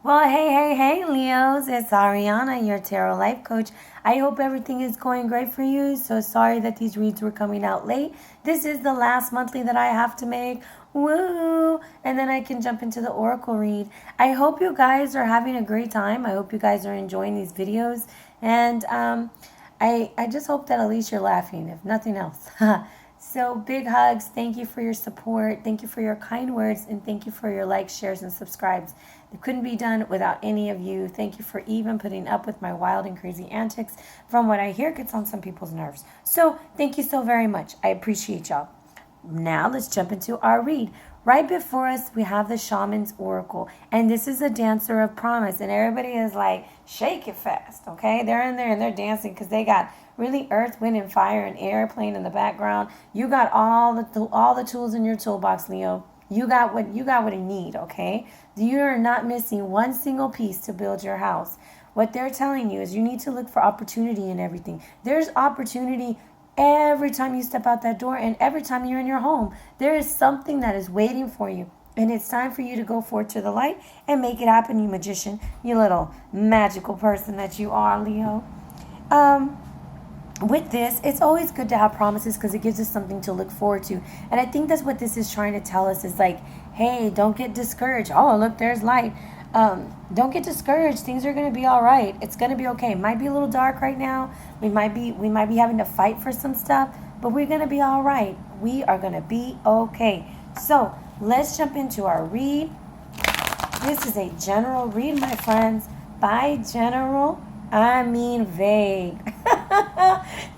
Well, hey, Leos. It's Arhinna, your tarot life coach. I hope everything is going great for you. So sorry that these reads were coming out late. This is the last monthly that I have to make. Woo! And then I can jump into the oracle read. I hope you guys are having a great time. I hope you guys are enjoying these videos. And I just hope that at least you're laughing, if nothing else. So big hugs. Thank you for your support. Thank you for your kind words. And thank you for your likes, shares, and subscribes. It couldn't be done without any of you. Thank you for even putting up with my wild and crazy antics. From what I hear, it gets on some people's nerves. So thank you so very much. I appreciate y'all. Now let's jump into our read. Right before us, we have the Shaman's Oracle. And this is a dancer of promise. And everybody is like, shake it fast, okay? They're in there and they're dancing because they got really earth, wind, and fire and air playing in the background. You got all the tools in your toolbox, Leo. You got what you need, okay? You are not missing one single piece to build your house. What they're telling you is you need to look for opportunity in everything. There's opportunity every time you step out that door and every time you're in your home. There is something that is waiting for you. And it's time for you to go forth to the light and make it happen, you magician. You little magical person that you are, Leo. With this, it's always good to have promises because it gives us something to look forward to. And I think that's what this is trying to tell us is like, hey, don't get discouraged. Oh, look, there's light. Don't get discouraged. Things are going to be all right. It's going to be okay. It might be a little dark right now. We might be having to fight for some stuff, but we're going to be all right. We are going to be okay. So let's jump into our read. This is a general read, my friends. By general, I mean vague.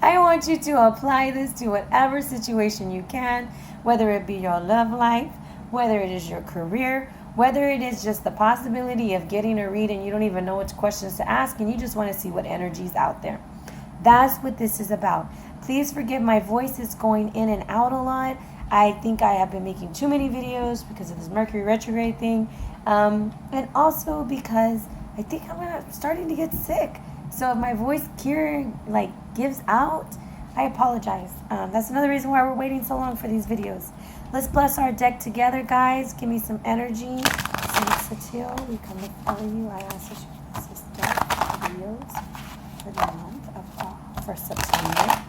I want you to apply this to whatever situation you can, whether it be your love life, whether it is your career, whether it is just the possibility of getting a read and you don't even know which questions to ask and you just want to see what energy is out there. That's what this is about. Please forgive my voice is going in and out a lot. I think I have been making too many videos because of this Mercury Retrograde thing, and also because I think I'm starting to get sick. So if my voice gives out, I apologize. That's another reason why we're waiting so long for these videos. Let's bless our deck together, guys. Give me some energy. Cicero, we come before you. I ask that you bless this deck videos for the month for September.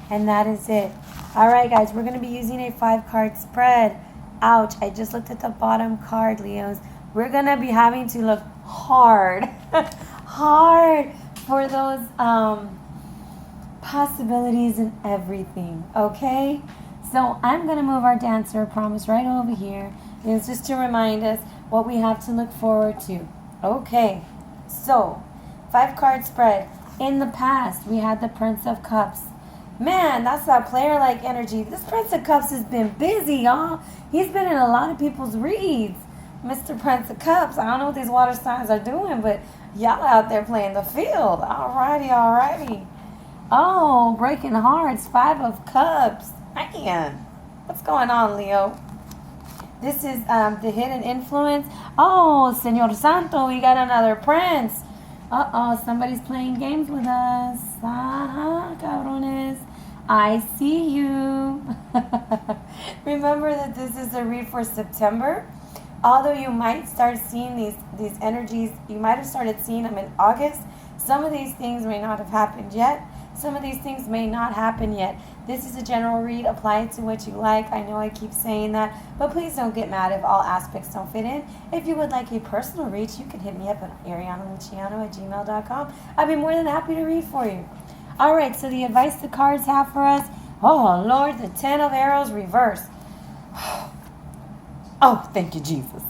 And that is it. All right, guys, we're going to be using a 5-card spread. Ouch, I just looked at the bottom card, Leos. We're going to be having to look hard. Hard for those possibilities and everything, okay? So I'm going to move our dancer promise right over here. It's just to remind us what we have to look forward to. Okay, so 5-card spread. In the past, we had the Prince of Cups. Man, that's that player-like energy. This Prince of Cups has been busy, y'all. He's been in a lot of people's reads. Mr. Prince of Cups, I don't know what these water signs are doing, but y'all out there playing the field. Alrighty. Oh, breaking hearts. 5 of Cups. Man, what's going on, Leo? This is the hidden influence. Oh, Señor Santo, we got another prince. Uh-oh, somebody's playing games with us. Cabrones. I see you. Remember that this is a read for September. Although you might start seeing these energies, you might have started seeing them in August. Some of these things may not have happened yet. Some of these things may not happen yet. This is a general read. Apply it to what you like. I know I keep saying that, but please don't get mad if all aspects don't fit in. If you would like a personal read, you can hit me up at arianaluciano@gmail.com. I'd be more than happy to read for you. All right, so the advice the cards have for us. Oh, Lord, the 10 of arrows reversed. Oh, thank you, Jesus.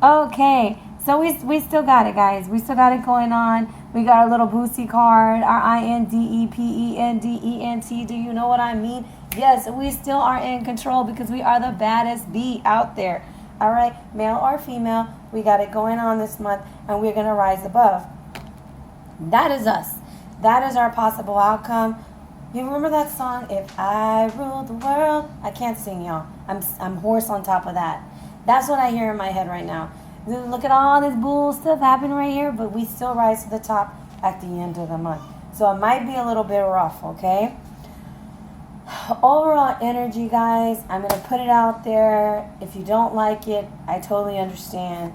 Okay, so we still got it, guys. We still got it going on. We got our little Boosie card, our INDEPENDENT. Do you know what I mean? Yes, we still are in control because we are the baddest bee out there. All right, male or female, we got it going on this month, and we're going to rise above. That is us. That is our possible outcome. You remember that song, If I Ruled the World? I can't sing, y'all. I'm hoarse on top of that. That's what I hear in my head right now. Look at all this bull stuff happening right here, but we still rise to the top at the end of the month. So it might be a little bit rough, okay? Overall energy, guys, I'm going to put it out there. If you don't like it, I totally understand.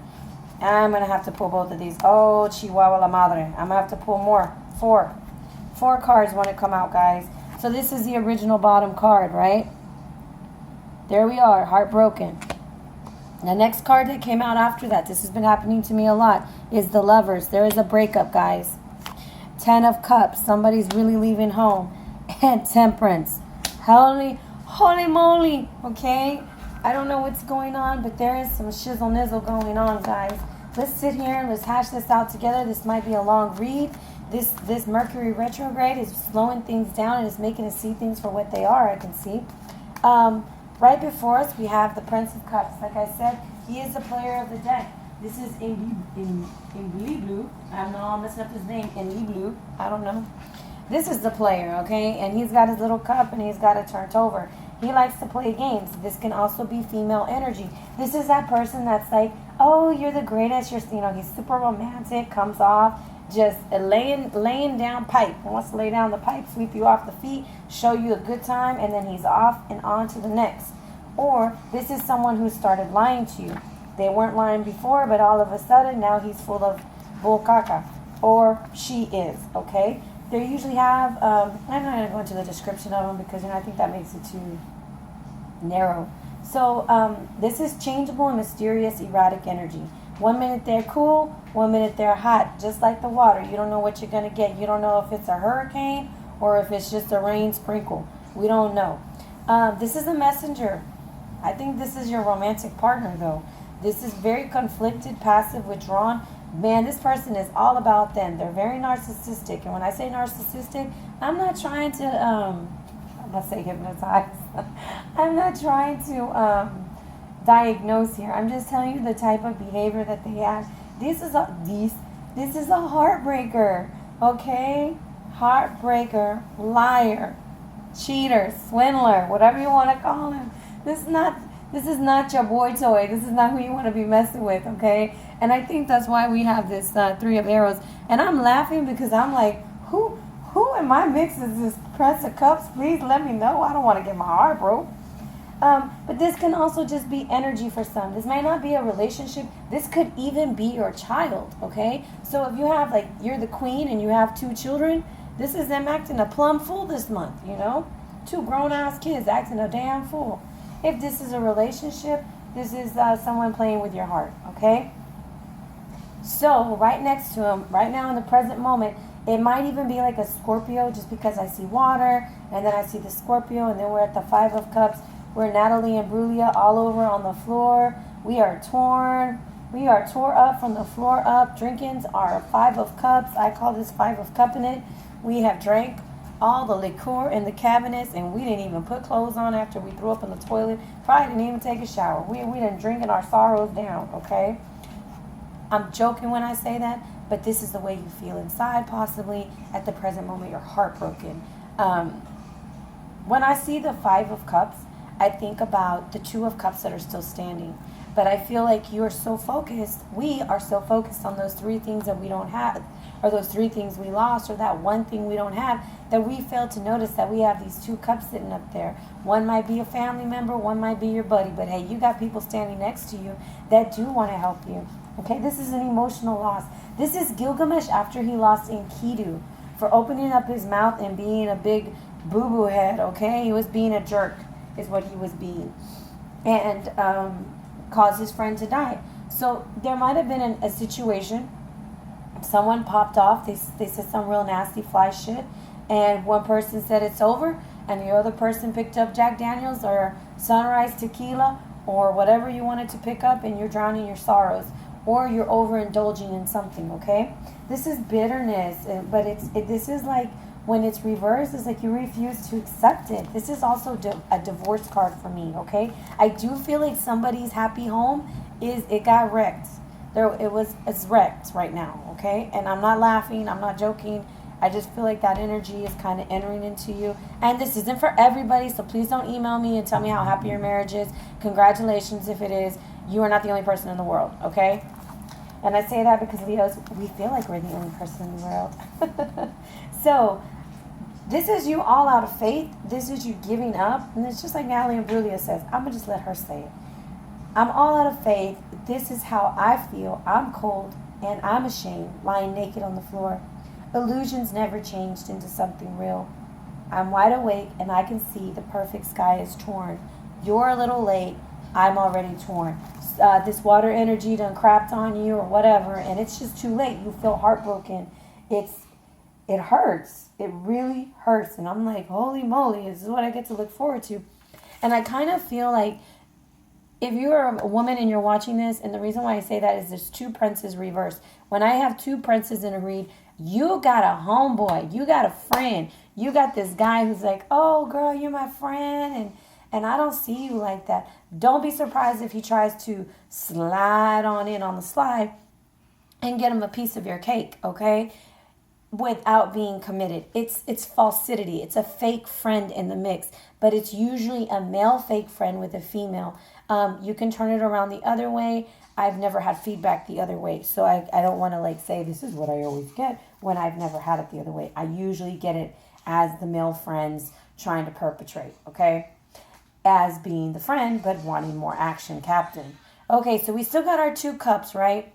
I'm going to have to pull both of these. Oh, Chihuahua la Madre. I'm going to have to pull more. Four cards want to come out, guys. So this is the original bottom card, right? There we are, heartbroken. The next card that came out after that, this has been happening to me a lot, is the Lovers. There is a breakup, guys. 10 of Cups. Somebody's really leaving home. And Temperance. Holy moly. Okay? I don't know what's going on, but there is some shizzle-nizzle going on, guys. Let's sit here and let's hash this out together. This might be a long read. This Mercury retrograde is slowing things down and is making us see things for what they are, I can see. Right before us, we have the Prince of Cups. Like I said, he is the player of the deck. This is in blue. I don't know, I'm messing up his name. In blue. I don't know. This is the player, okay? And he's got his little cup and he's got it turned over. He likes to play games. This can also be female energy. This is that person that's like, oh, you're the greatest. You're, he's super romantic, comes off, just laying down pipe. He wants to lay down the pipe, sweep you off the feet, show you a good time, and then he's off and on to the next. Or this is someone who started lying to you. They weren't lying before, but all of a sudden now he's full of bull caca. Or she is, okay? They usually have, I'm not going to go into the description of them because I think that makes it too narrow. So this is changeable and mysterious, erratic energy. 1 minute they're cool, 1 minute they're hot, just like the water. You don't know what you're going to get. You don't know if it's a hurricane or if it's just a rain sprinkle. We don't know. This is a messenger. I think this is your romantic partner, though. This is very conflicted, passive, withdrawn. Man, this person is all about them. They're very narcissistic. And when I say narcissistic, I'm not trying to, I'm going to say hypnotize. I'm not trying to diagnose here. I'm just telling you the type of behavior that they have. This is a heartbreaker, okay? Heartbreaker, liar, cheater, swindler, whatever you want to call him. This is not your boy toy. This is not who you want to be messing with, okay? And I think that's why we have this Three of Arrows. And I'm laughing because I'm like, who in my mix is this Prince of Cups? Please let me know. I don't want to get my heart broke. But this can also just be energy for some. This might not be a relationship. This could even be your child, okay? So if you have, like, you're the queen and you have 2 children, this is them acting a plumb fool this month, 2 grown-ass kids acting a damn fool. If this is a relationship, this is someone playing with your heart, okay? So right next to him, right now in the present moment, it might even be like a Scorpio, just because I see water, and then I see the Scorpio, and then we're at the 5 of Cups. We're Natalie and Brulia all over on the floor. We are torn. We are tore up from the floor up. Drinking our 5 of Cups. I call this 5 of Cup in it. We have drank all the liqueur in the cabinets, and we didn't even put clothes on after we threw up in the toilet. Probably didn't even take a shower. We done drinking our sorrows down, okay? I'm joking when I say that, but this is the way you feel inside, possibly. At the present moment, you're heartbroken. When I see the 5 of Cups, I think about the 2 of Cups that are still standing. But I feel like you're so focused, we are so focused on those 3 things that we don't have, or those 3 things we lost, or that one thing we don't have, that we fail to notice that we have these 2 cups sitting up there. One might be a family member, one might be your buddy, but hey, you got people standing next to you that do want to help you. Okay, this is an emotional loss. This is Gilgamesh after he lost Enkidu for opening up his mouth and being a big boo-boo head, okay? He was being a jerk, is what he was being. And caused his friend to die. So there might have been a situation, someone popped off, they said some real nasty fly shit, and one person said it's over, and the other person picked up Jack Daniels or Sunrise Tequila or whatever you wanted to pick up, and you're drowning your sorrows, or you're overindulging in something, okay? This is bitterness, but this is like, when it's reversed, it's like you refuse to accept it. This is also a divorce card for me, okay? I do feel like somebody's happy home it got wrecked. It's wrecked right now, okay? And I'm not laughing, I'm not joking. I just feel like that energy is kind of entering into you. And this isn't for everybody, so please don't email me and tell me how happy your marriage is. Congratulations if it is. You are not the only person in the world, okay? And I say that because Leos, we feel like we're the only person in the world. So, this is you all out of faith. This is you giving up. And it's just like Natalie and Brulia says. I'm going to just let her say it. I'm all out of faith. This is how I feel. I'm cold and I'm ashamed, lying naked on the floor. Illusions never changed into something real. I'm wide awake and I can see the perfect sky is torn. You're a little late. I'm already torn. This water energy done crapped on you or whatever, and it's just too late. You feel heartbroken. It hurts. It really hurts. And I'm like, holy moly, this is what I get to look forward to. And I kind of feel like if you're a woman and you're watching this, and the reason why I say that is there's two princes reversed. When I have two princes in a read, you got a homeboy, you got a friend, you got this guy who's like, oh girl, you're my friend, and I don't see you like that. Don't be surprised if he tries to slide on in on the slide and get him a piece of your cake, okay? Without being committed. It's falsity. It's a fake friend in the mix, but it's usually a male fake friend with a female. You can turn it around the other way. I've never had feedback the other way, so I don't want to like say this is what I always get when I've never had it the other way. I usually get it as the male friends trying to perpetrate, okay? As being the friend, but wanting more action, captain. Okay, so we still got our 2 cups, right?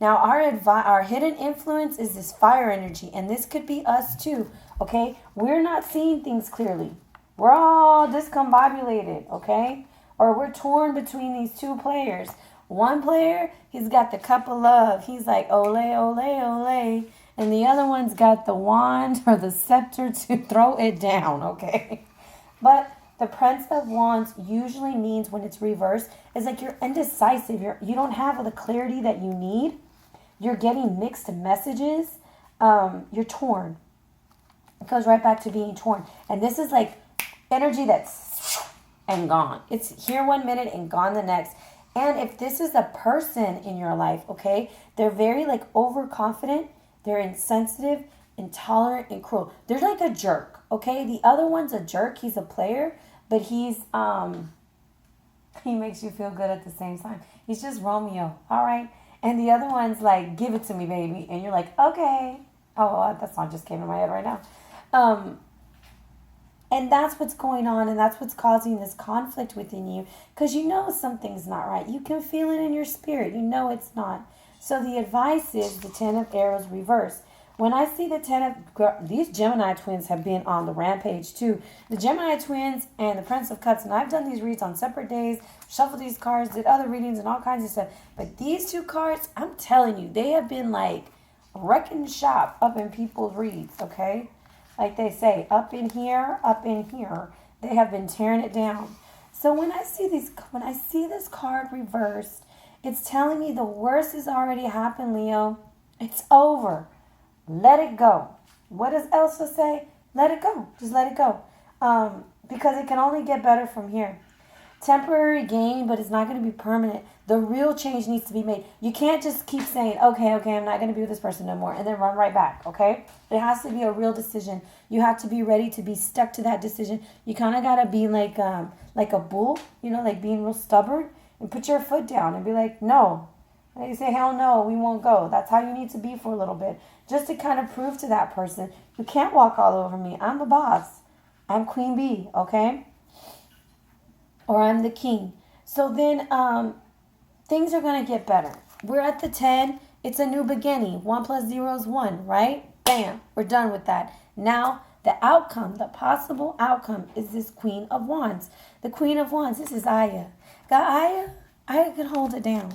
Now, our hidden influence is this fire energy, and this could be us too, okay? We're not seeing things clearly. We're all discombobulated, okay? Or we're torn between these 2 players. One player, he's got the cup of love. He's like, ole, ole, ole. And the other one's got the wand or the scepter to throw it down, okay? But the Prince of Wands usually means when it's reversed, is like you're indecisive. You don't have the clarity that you need. You're getting mixed messages. You're torn. It goes right back to being torn. And this is like energy that's and gone. It's here one minute and gone the next. And if this is a person in your life, okay, they're very like overconfident. They're insensitive, intolerant, and cruel. They're like a jerk, okay? The other one's a jerk. He's a player, but he makes you feel good at the same time. He's just Romeo, all right? And the other one's like, give it to me, baby. And you're like, okay. Oh, that song just came in my head right now. And that's what's going on, and that's what's causing this conflict within you, because you know something's not right. You can feel it in your spirit. You know it's not. So the advice is the 10 of arrows reversed. When I see the 10 of... These Gemini twins have been on the rampage too. The Gemini twins and the Prince of Cups, and I've done these reads on separate days, shuffled these cards, did other readings and all kinds of stuff. But these 2 cards, I'm telling you, they have been like wrecking shop up in people's reads, okay? Like they say, up in here, they have been tearing it down. So when I see this card reversed, it's telling me the worst has already happened, Leo. It's over. Let it go. What does Elsa say? Let it go. Just let it go. Because it can only get better from here. Temporary gain, but it's not going to be permanent. The real change needs to be made. You can't just keep saying, okay, I'm not going to be with this person no more, and then run right back, okay? It has to be a real decision. You have to be ready to be stuck to that decision. You kind of got to be like a bull, like being real stubborn, and put your foot down and be like, no. And you say, hell no, we won't go. That's how you need to be for a little bit, just to kind of prove to that person, you can't walk all over me. I'm the boss. I'm Queen Bee, okay? Or I'm the king. So then things are going to get better. We're at the 10. It's a new beginning. 1 plus 0 is 1, right? Bam. We're done with that. Now, the outcome, the possible outcome is this Queen of Wands. The Queen of Wands, this is Aya. Got Aya? Aya can hold it down.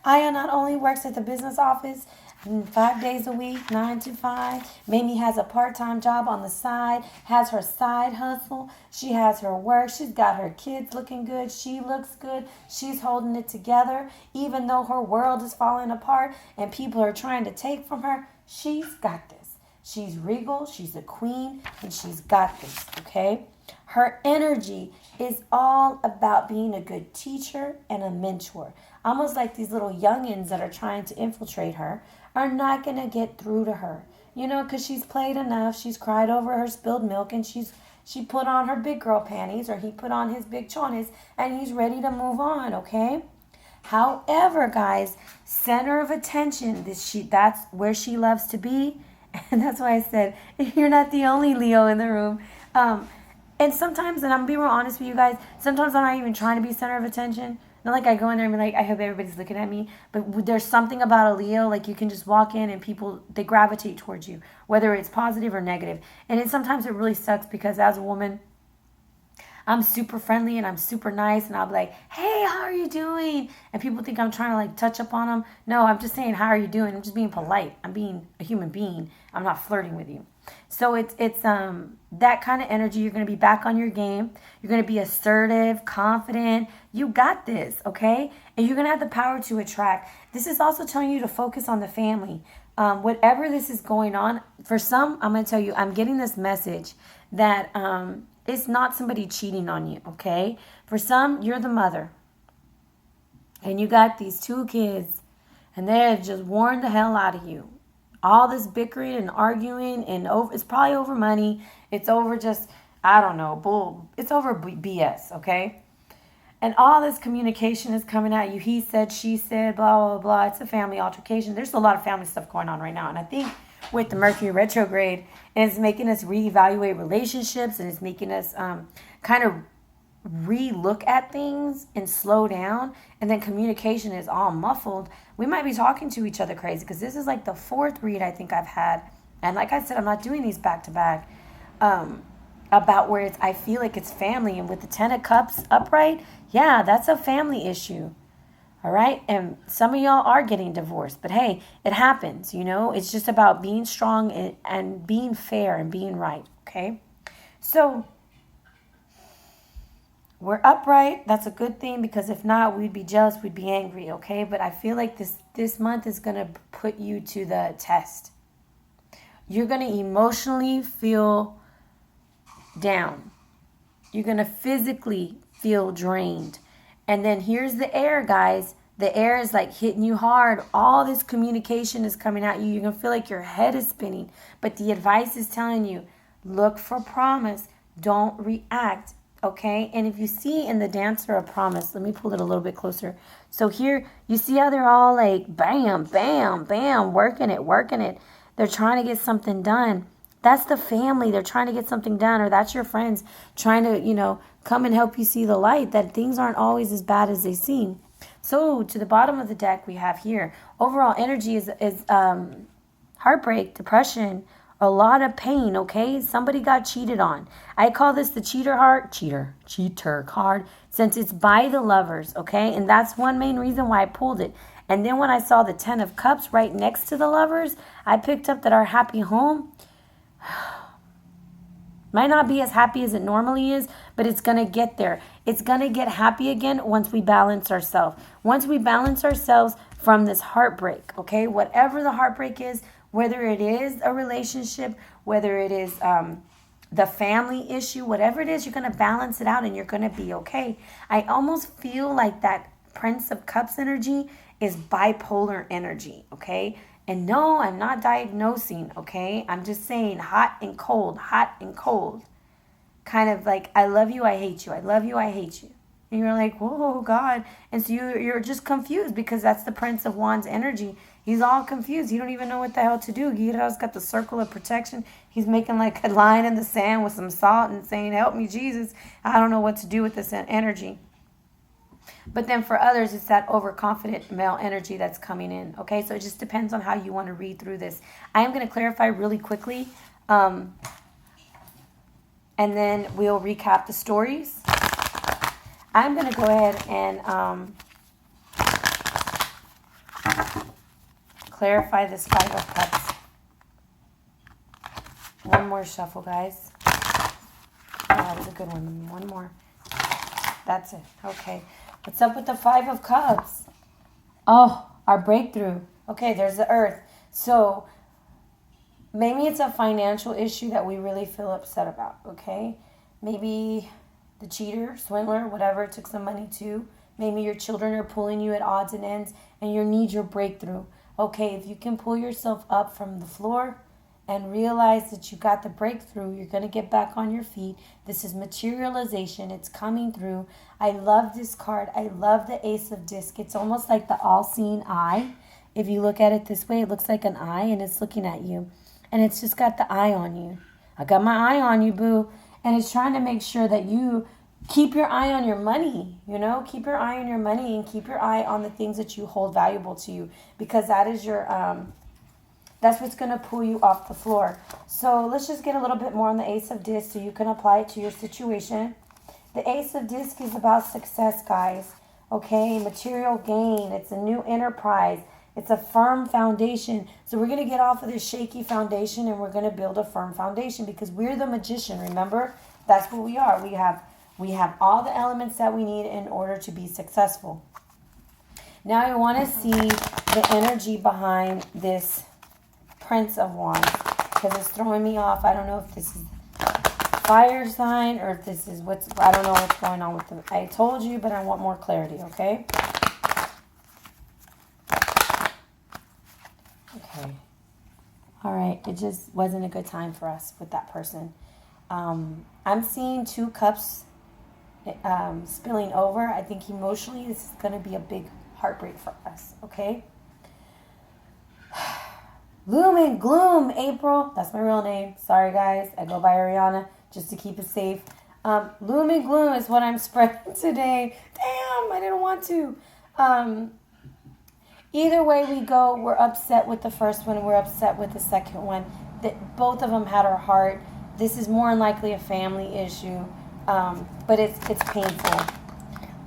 Aya not only works at the business office 5 days a week, 9 to 5. Mamie has a part-time job on the side, has her side hustle. She has her work. She's got her kids looking good. She looks good. She's holding it together. Even though her world is falling apart and people are trying to take from her, she's got this. She's regal. She's a queen, and she's got this, okay? Her energy is all about being a good teacher and a mentor. Almost like these little youngins that are trying to infiltrate her are not going to get through to her. Because she's played enough. She's cried over her spilled milk, and she put on her big girl panties, or he put on his big chonis, and he's ready to move on, okay? However, guys, center of attention, that's where she loves to be. And that's why I said, you're not the only Leo in the room. And sometimes, and I'm being real honest with you guys, sometimes I'm not even trying to be center of attention. Not like I go in there and be like, I hope everybody's looking at me. But there's something about a Leo, like you can just walk in and people, they gravitate towards you, whether it's positive or negative. And sometimes it really sucks because as a woman, I'm super friendly and I'm super nice and I'll be like, hey, how are you doing? And people think I'm trying to like touch up on them. No, I'm just saying, how are you doing? I'm just being polite. I'm being a human being. I'm not flirting with you. So it's that kind of energy. You're going to be back on your game. You're going to be assertive, confident. You got this, okay? And you're going to have the power to attract. This is also telling you to focus on the family. Whatever this is going on, for some, I'm going to tell you, I'm getting this message that it's not somebody cheating on you, okay? For some, you're the mother. And you got these 2 kids, and they're just worn the hell out of you. All this bickering and arguing, and it's probably over money. It's over just, I don't know, bull. It's over BS, okay? And all this communication is coming at you. He said, she said, blah, blah, blah. It's a family altercation. There's a lot of family stuff going on right now. And I think with the Mercury retrograde, and it's making us reevaluate relationships, and it's making us kind of re-look at things and slow down, and then communication is all muffled. We might be talking to each other crazy because this is like the 4th read I think I've had. And like I said, I'm not doing these back to back about where I feel like it's family. And with the 10 of Cups upright, yeah, that's a family issue. All right. And some of y'all are getting divorced, but hey, it happens, you know. It's just about being strong and being fair and being right. Okay. So we're upright. That's a good thing, because if not, we'd be jealous, we'd be angry. Okay. But I feel like this month is going to put you to the test. You're going to emotionally feel down. You're going to physically feel drained. And then here's the air, guys. The air is like hitting you hard. All this communication is coming at you. You're going to feel like your head is spinning. But the advice is telling you, look for promise. Don't react. Okay? And if you see in the Dancer of Promise, let me pull it a little bit closer. So here, you see how they're all like, bam, bam, bam, working it. They're trying to get something done. That's the family. They're trying to get something done. Or that's your friends trying to, come and help you see the light, that things aren't always as bad as they seem. So to the bottom of the deck we have here, overall energy is heartbreak, depression, a lot of pain, okay? Somebody got cheated on. I call this the cheater card, since it's by the Lovers, okay? And that's one main reason why I pulled it. And then when I saw the 10 of Cups right next to the Lovers, I picked up that our happy home might not be as happy as it normally is, but it's going to get there. It's going to get happy again once we balance ourselves. Once we balance ourselves from this heartbreak, okay? Whatever the heartbreak is, whether it is a relationship, whether it is the family issue, whatever it is, you're going to balance it out and you're going to be okay. I almost feel like that Prince of Cups energy is bipolar energy, okay? And no, I'm not diagnosing, okay? I'm just saying hot and cold, hot and cold. Kind of like, I love you, I hate you. I love you, I hate you. And you're like, whoa, God. And so you're just confused, because that's the Prince of Wands energy. He's all confused. He don't even know what the hell to do. Guido's got the circle of protection. He's making like a line in the sand with some salt and saying, help me, Jesus. I don't know what to do with this energy. But then for others, it's that overconfident male energy that's coming in. Okay, so it just depends on how you want to read through this. I am going to clarify really quickly. And then we'll recap the stories. I'm going to go ahead and clarify this 5 of Cups. One more shuffle, guys. Oh, that was a good one. One more. That's it. Okay. What's up with the 5 of Cups? Oh, our breakthrough. Okay, there's the Earth. So maybe it's a financial issue that we really feel upset about, okay? Maybe the cheater, swindler, whatever, took some money too. Maybe your children are pulling you at odds and ends and you need your breakthrough. Okay, if you can pull yourself up from the floor and realize that you got the breakthrough, you're going to get back on your feet. This is materialization. It's coming through. I love this card. I love the Ace of Disc. It's almost like the all-seeing eye. If you look at it this way, it looks like an eye, and it's looking at you. And it's just got the eye on you. I got my eye on you, boo. And it's trying to make sure that you keep your eye on your money, keep your eye on your money and keep your eye on the things that you hold valuable to you, because that is your, that's what's going to pull you off the floor. So let's just get a little bit more on the Ace of Discs so you can apply it to your situation. The Ace of Discs is about success, guys. Okay, material gain. It's a new enterprise. It's a firm foundation. So we're going to get off of this shaky foundation and we're going to build a firm foundation, because we're the magician, remember? That's what we are. We have all the elements that we need in order to be successful. Now I want to see the energy behind this Prince of Wands, because it's throwing me off. I don't know if this is fire sign or if this is I don't know what's going on with them. I told you, but I want more clarity, okay? Okay. All right. It just wasn't a good time for us with that person. I'm seeing 2 cups spilling over. I think emotionally this is going to be a big heartbreak for us, okay? Gloom and Gloom, April. That's my real name. Sorry, guys. I go by Arhinna just to keep it safe. Gloom and Gloom is what I'm spreading today. Damn, I didn't want to. Either way we go, we're upset with the first one. We're upset with the second one. Both of them had our heart. This is more than likely a family issue, but it's painful.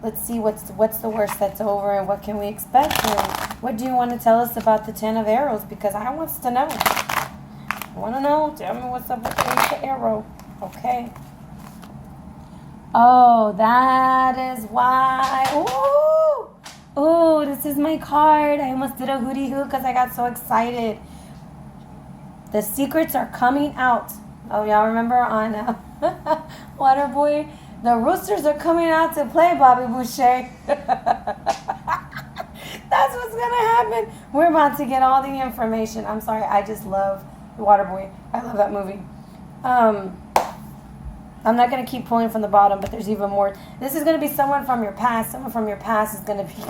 Let's see what's the worst that's over and what can we expect. And what do you want to tell us about the 10 of Arrows? Because I want to know. I want to know. Tell me what's up with the Ace of Arrow. Okay. Oh, that is why. Ooh. Ooh, this is my card. I almost did a hootie hoo because I got so excited. The secrets are coming out. Oh, y'all remember on Waterboy? The roosters are coming out to play, Bobby Boucher. That's what's going to happen. We're about to get all the information. I'm sorry. I just love Waterboy. I love that movie. I'm not going to keep pulling from the bottom, but there's even more. This is going to be someone from your past. Someone from your past is going to be,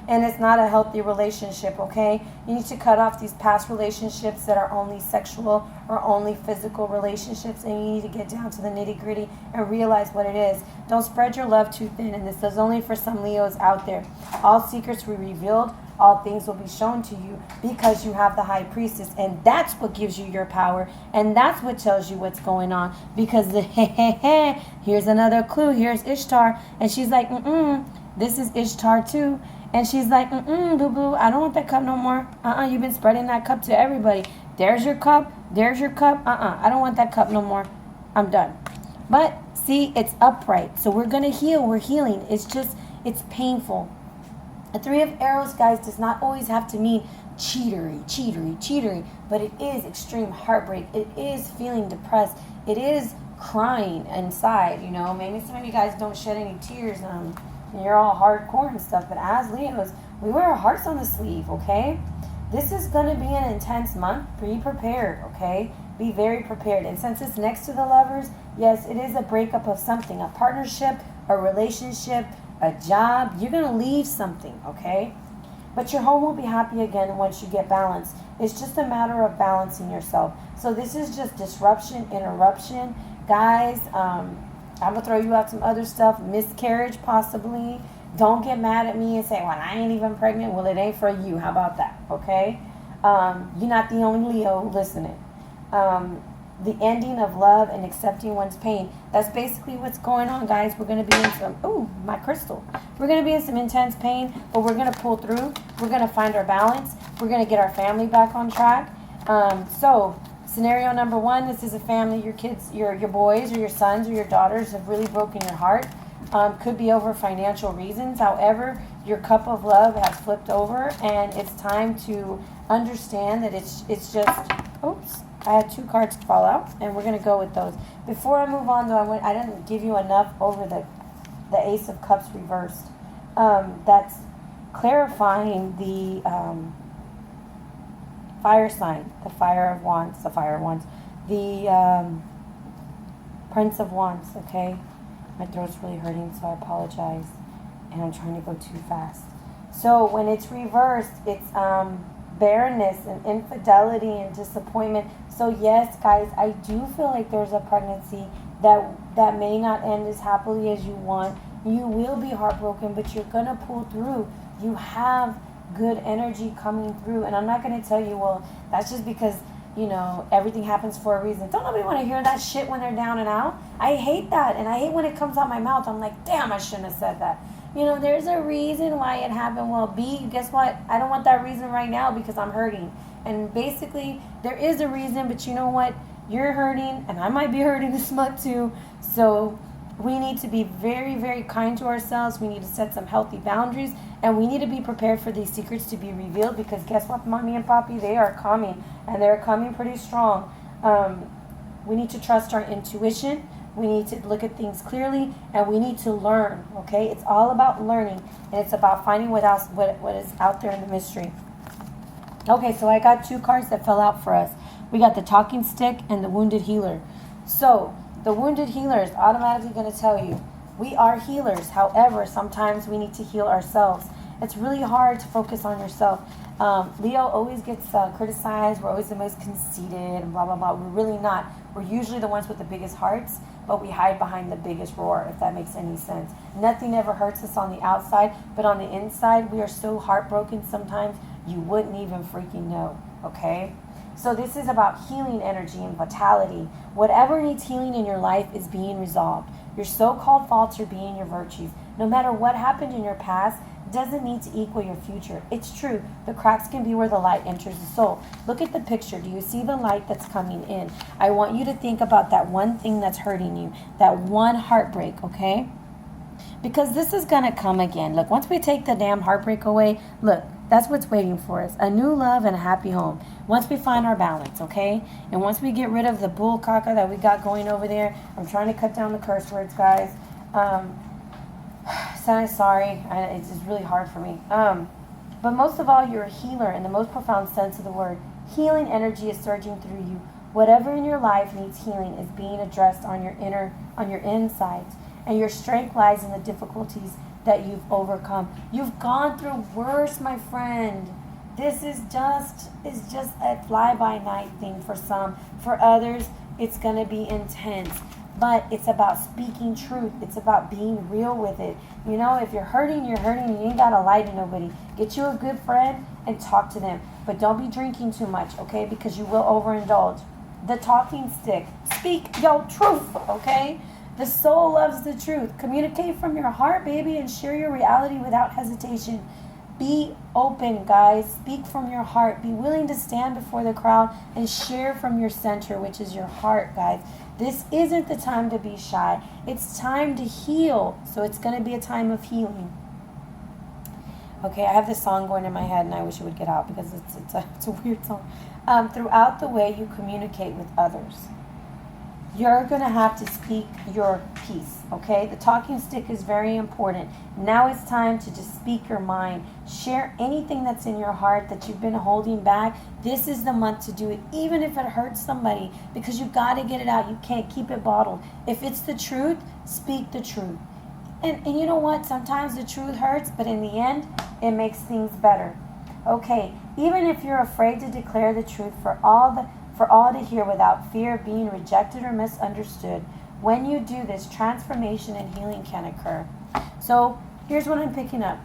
and it's not a healthy relationship, okay? You need to cut off these past relationships that are only sexual or only physical relationships, and you need to get down to the nitty-gritty and realize what it is. Don't spread your love too thin, and this is only for some Leos out there. All secrets will be revealed. All things will be shown to you because you have the High Priestess, and that's what gives you your power, and that's what tells you what's going on, because here's another clue. Here's Ishtar, and she's like, this is Ishtar too, and she's like, boo-boo, I don't want that cup no more. You've been spreading that cup to everybody. There's your cup. There's your cup. I don't want that cup no more. I'm done. But see, it's upright, so we're gonna heal. We're healing. It's painful. The 3 of Arrows, guys, does not always have to mean cheatery, but it is extreme heartbreak. It is feeling depressed. It is crying inside, Maybe some of you guys don't shed any tears, and you're all hardcore and stuff, but as Leos, we wear our hearts on the sleeve, okay? This is going to be an intense month. Be prepared, okay? Be very prepared. And since it's next to the Lovers, yes, it is a breakup of something, a partnership, a relationship, a job. You're going to leave something, okay? But your home will be happy again once you get balanced. It's just a matter of balancing yourself. So this is just disruption, interruption. Guys, I'm going to throw you out some other stuff. Miscarriage, possibly. Don't get mad at me and say, well, I ain't even pregnant. Well, it ain't for you. How about that, okay? You're not the only Leo listening. The ending of love and accepting one's pain. That's basically what's going on, guys. We're going to be in some, my crystal. We're going to be in some intense pain, but we're going to pull through. We're going to find our balance. We're going to get our family back on track. So, scenario number 1, this is a family. Your kids, your boys or your sons or your daughters have really broken your heart. Could be over financial reasons. However, your cup of love has flipped over, and it's time to understand that it's just, I had 2 cards fall out, and we're going to go with those. Before I move on, though, I didn't give you enough over the Ace of Cups reversed. That's clarifying the fire sign, the Fire of Wands, the Prince of Wands, okay? My throat's really hurting, so I apologize, and I'm trying to go too fast. So when it's reversed, it's barrenness and infidelity and disappointment. So yes, guys, I do feel like there's a pregnancy that may not end as happily as you want. You will be heartbroken, but you're going to pull through. You have good energy coming through. And I'm not going to tell you, well, that's just because, everything happens for a reason. Don't nobody want to hear that shit when they're down and out. I hate that. And I hate when it comes out my mouth. I'm like, damn, I shouldn't have said that. There's a reason why it happened. Well, B, guess what? I don't want that reason right now because I'm hurting. And basically, there is a reason, but you know what? You're hurting, and I might be hurting this month too. So we need to be very, very kind to ourselves. We need to set some healthy boundaries, and we need to be prepared for these secrets to be revealed because guess what, Mommy and Papi? They are coming, and they're coming pretty strong. We need to trust our intuition. We need to look at things clearly, and we need to learn, okay? It's all about learning, and it's about finding what is out there in the mystery. Okay, so I got 2 cards that fell out for us. We got the Talking Stick and the Wounded Healer. So, the Wounded Healer is automatically going to tell you, we are healers. However, sometimes we need to heal ourselves. It's really hard to focus on yourself. Leo always gets criticized. We're always the most conceited and blah, blah, blah. We're really not. We're usually the ones with the biggest hearts, but we hide behind the biggest roar, if that makes any sense. Nothing ever hurts us on the outside, but on the inside, we are so heartbroken sometimes you wouldn't even freaking know, okay? So this is about healing energy and vitality. Whatever needs healing in your life is being resolved. Your so-called faults are being your virtues. No matter what happened in your past, doesn't need to equal your future. It's true. The cracks can be where the light enters the soul. Look at the picture. Do you see the light that's coming in? I want you to think about that one thing that's hurting you, that one heartbreak, okay? Because this is going to come again. Look, once we take the damn heartbreak away, look, that's what's waiting for us. A new love and a happy home. Once we find our balance, okay? And once we get rid of the bull caca that we got going over there, I'm trying to cut down the curse words, guys. Sorry, it's just really hard for me. But most of all, you're a healer in the most profound sense of the word. Healing energy is surging through you. Whatever in your life needs healing is being addressed on your insides. And your strength lies in the difficulties that you've overcome. You've gone through worse, my friend. This is just a fly-by-night thing for some. For others, it's going to be intense. But it's about speaking truth. It's about being real with it. If you're hurting, you're hurting. You ain't got to lie to nobody. Get you a good friend and talk to them. But don't be drinking too much, okay? Because you will overindulge. The Talking Stick. Speak your truth, okay? The soul loves the truth. Communicate from your heart, baby, and share your reality without hesitation. Be open, guys. Speak from your heart. Be willing to stand before the crowd and share from your center, which is your heart, guys. This isn't the time to be shy. It's time to heal. So it's going to be a time of healing. Okay, I have this song going in my head, and I wish it would get out because it's a weird song. Throughout the way you communicate with others, you're going to have to speak your piece, okay? The Talking Stick is very important. Now it's time to just speak your mind. Share anything that's in your heart that you've been holding back. This is the month to do it, even if it hurts somebody, because you got to get it out. You can't keep it bottled. If it's the truth, speak the truth. And you know what? Sometimes the truth hurts, but in the end, it makes things better. Okay, even if you're afraid to declare the truth for all to hear without fear of being rejected or misunderstood, when you do this, transformation and healing can occur. So here's what I'm picking up.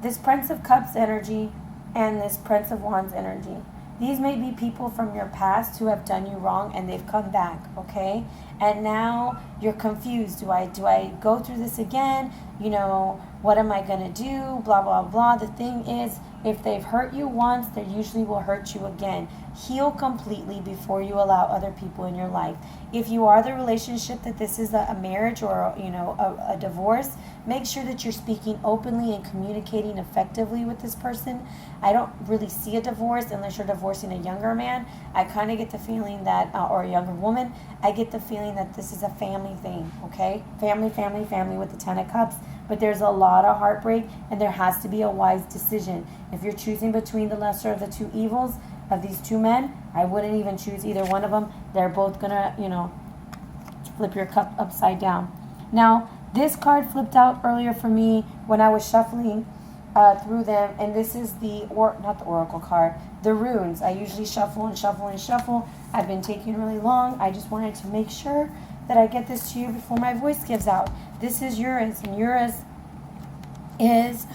This Prince of Cups energy and this Prince of Wands energy. These may be people from your past who have done you wrong and they've come back, okay? And now you're confused. Do I go through this again? What am I going to do? Blah, blah, blah. The thing is, if they've hurt you once, they usually will hurt you again. Heal completely before you allow other people in your life. If you are the relationship that this is a marriage or a divorce, make sure that you're speaking openly and communicating effectively with this person. I don't really see a divorce unless you're divorcing a younger man. I kind of get the feeling that, or a younger woman, I get the feeling that this is a family thing, okay? Family with the Ten of Cups. But there's a lot of heartbreak, and there has to be a wise decision. If you're choosing between the lesser of the two evils of these two men, I wouldn't even choose either one of them. They're both going to, flip your cup upside down. Now, this card flipped out earlier for me when I was shuffling through them, and this is not the oracle card, the runes. I usually shuffle and shuffle and shuffle. I've been taking really long. I just wanted to make sure that I get this to you before my voice gives out. This is Uranus, and Uranus is,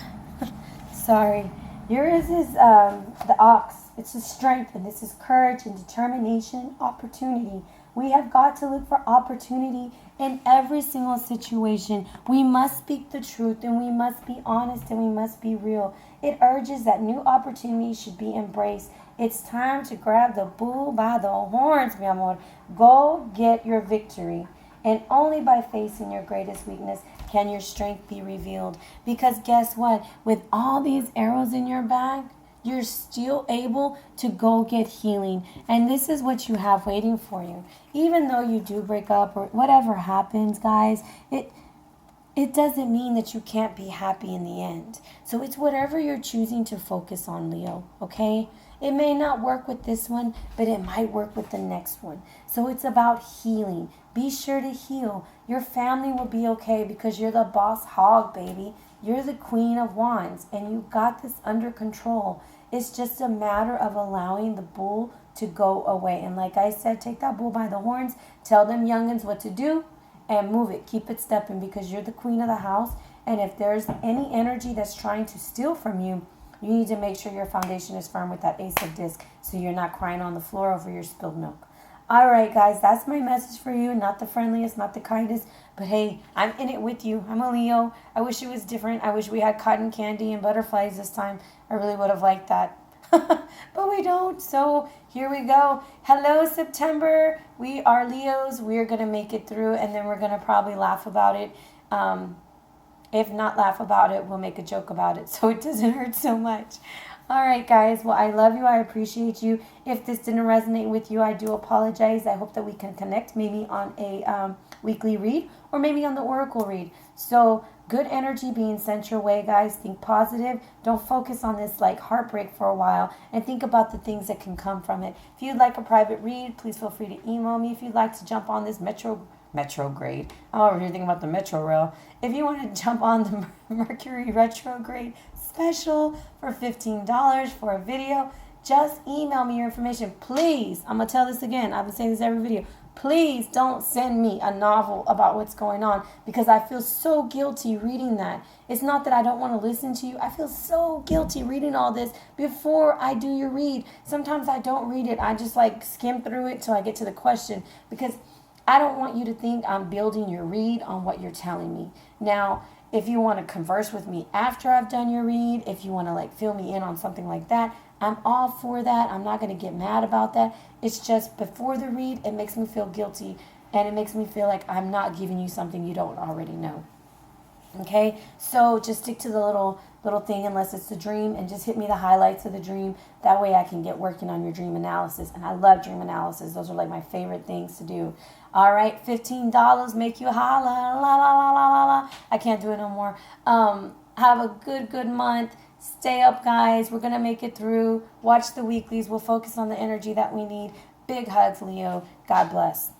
sorry, Uranus is the ox. It's the strength, and this is courage and determination, opportunity. We have got to look for opportunity in every single situation. We must speak the truth, and we must be honest, and we must be real. It urges that new opportunities should be embraced. It's time to grab the bull by the horns, mi amor. Go get your victory. And only by facing your greatest weakness can your strength be revealed. Because guess what? With all these arrows in your bag, you're still able to go get healing. And this is what you have waiting for you. Even though you do break up or whatever happens, guys, it doesn't mean that you can't be happy in the end. So it's whatever you're choosing to focus on, Leo, okay? It may not work with this one, but it might work with the next one. So it's about healing. Be sure to heal. Your family will be okay because you're the boss hog, baby. You're the queen of wands, and you got this under control. It's just a matter of allowing the bull to go away. And like I said, take that bull by the horns. Tell them youngins what to do and move it. Keep it stepping because you're the queen of the house. And if there's any energy that's trying to steal from you, you need to make sure your foundation is firm with that ace of disc so you're not crying on the floor over your spilled milk. All right, guys, that's my message for you. Not the friendliest, not the kindest, but hey, I'm in it with you. I'm a Leo. I wish it was different. I wish we had cotton candy and butterflies this time. I really would have liked that. But we don't, so here we go. Hello, September. We are Leos. We're going to make it through, and then we're going to probably laugh about it. If not laugh about it, we'll make a joke about it so it doesn't hurt so much. All right, guys. Well, I love you. I appreciate you. If this didn't resonate with you, I do apologize. I hope that we can connect maybe on a weekly read or maybe on the oracle read. So good energy being sent your way, guys. Think positive. Don't focus on this like heartbreak for a while and think about the things that can come from it. If you'd like a private read, please feel free to email me. If you'd like to jump on this Retrograde. Oh, we're thinking about the Metro Rail. If you want to jump on the Mercury Retrograde special for $15 for a video, just email me your information. Please, I'm going to tell this again. I've been saying this every video. Please don't send me a novel about what's going on because I feel so guilty reading that. It's not that I don't want to listen to you. I feel so guilty reading all this before I do your read. Sometimes I don't read it. I just like skim through it till I get to the question because I don't want you to think I'm building your read on what you're telling me. Now, if you want to converse with me after I've done your read, if you want to like fill me in on something like that, I'm all for that. I'm not going to get mad about that. It's just before the read, it makes me feel guilty and it makes me feel like I'm not giving you something you don't already know. Okay, so just stick to the little thing unless it's the dream and just hit me the highlights of the dream. That way I can get working on your dream analysis. And I love dream analysis. Those are like my favorite things to do. All right, $15 make you holla, la, la, la, la, la, la. I can't do it no more. Have a good month. Stay up, guys. We're going to make it through. Watch the weeklies. We'll focus on the energy that we need. Big hugs, Leo. God bless.